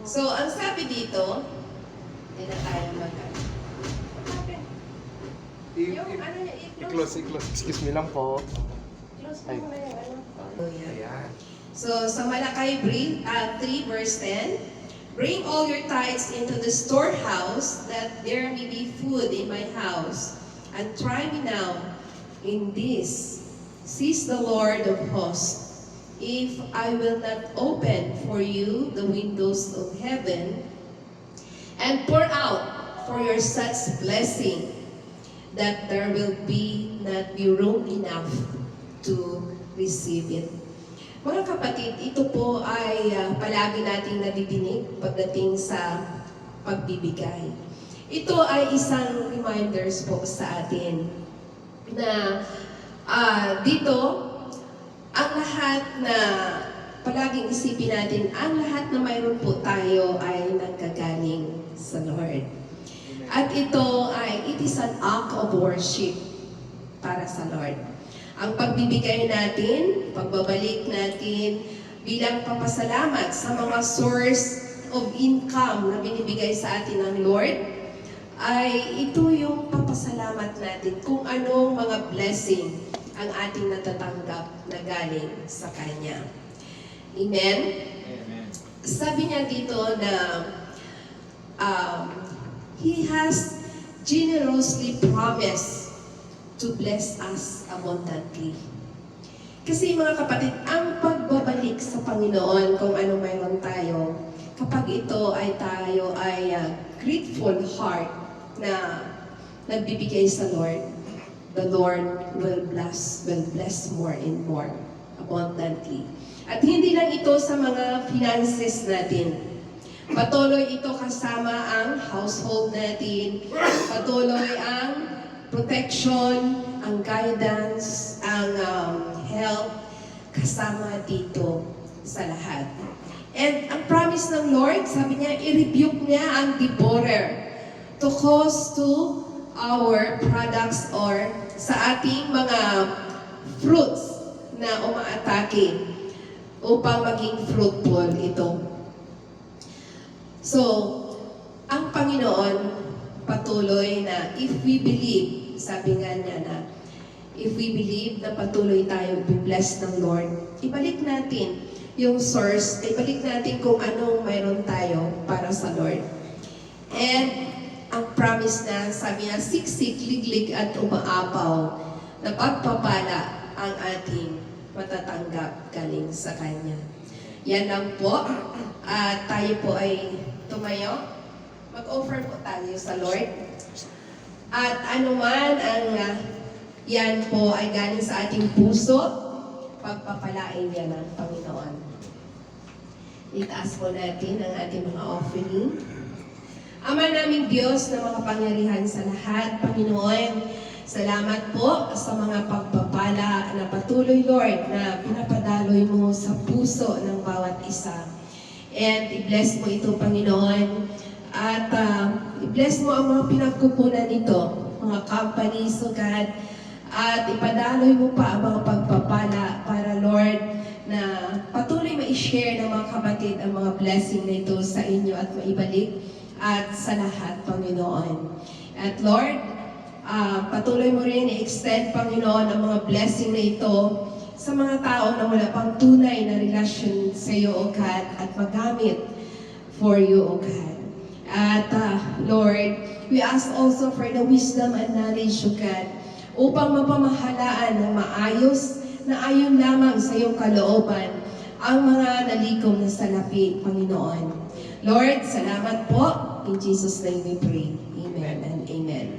So, ang sabi dito, hindi na tayo yung ano niya, I-close. Excuse me lang po. close Ay. mo na yung ano. Oh, yeah. Ayan. So, sa Malakay 3 verse 10, bring all your tithes into the storehouse, that there may be food in my house. And try me now in this, says the Lord of hosts, if I will not open for you the windows of heaven, and pour out for your such blessing, that there will not be room enough to receive it. Mga kapatid, ito po ay palagi nating nadidinig pagdating sa pagbibigay. Ito ay isang reminders po sa atin na dito, ang lahat na palaging isipin natin, ang lahat na mayroon po tayo ay nanggagaling sa Lord. At ito it is an act of worship para sa Lord. Ang pagbibigay natin, pagbabalik natin bilang papasalamat sa mga source of income na binibigay sa atin ng Lord, ay ito yung papasalamat natin kung anong mga blessing ang ating natatanggap na galing sa Kanya. Amen? Amen. Sabi niya dito na He has generously promised to bless us abundantly. Kasi mga kapatid, ang pagbabalik sa Panginoon kung ano mayroon tayo, kapag ito ay tayo ay grateful heart na nagbibigay sa Lord, the Lord will bless more and more abundantly. At hindi lang ito sa mga finances natin. Patuloy ito kasama ang household natin, patuloy ang protection, ang guidance, ang health, kasama dito sa lahat. And ang promise ng Lord, sabi niya, i-rebuke niya ang devourer to cause to our products or sa ating mga fruits na umaatake upang maging fruitful ito. So, ang Panginoon patuloy na if we believe, sabi nga niya na if we believe na patuloy tayo be-blessed ng Lord, ibalik natin yung source, ibalik natin kung anong mayroon tayo para sa Lord. And ang promise na, sabi niya, siksik, liglig at umaapaw na pagpapala ang ating matatanggap galing sa Kanya. Yan lang po. At tayo po ay tumayo. Mag-offer po tayo sa Lord. At anuman ang yan po ay galing sa ating puso, pagpapalain yan ng Panginoon. Itaas po natin ang ating mga offering. Ama naming Diyos na makapangyarihan sa lahat, Panginoon, salamat po sa mga pagpapala na patuloy, Lord, na pinapadaloy mo sa puso ng bawat isa. And i-bless mo ito, Panginoon. At i-bless mo ang mga pinagkukunan nito, mga companies, O God. At ipadaloy mo pa ang mga pagpapala para, Lord, na patuloy ma-share ng mga kapatid ang mga blessing na ito sa inyo at maibalik at sa lahat, Panginoon. At Lord, patuloy mo rin i-extend, Panginoon, ang mga blessing na ito sa mga tao na wala pang tunay na relasyon sa iyo, O God, at magamit for you, O God. At Lord, we ask also for the wisdom and knowledge, O God, upang mapamahalaan ng maayos na ayon lamang sa iyong kalooban ang mga nalikom na salapi, Panginoon. Lord, salamat po. In Jesus' name we pray. Amen and amen.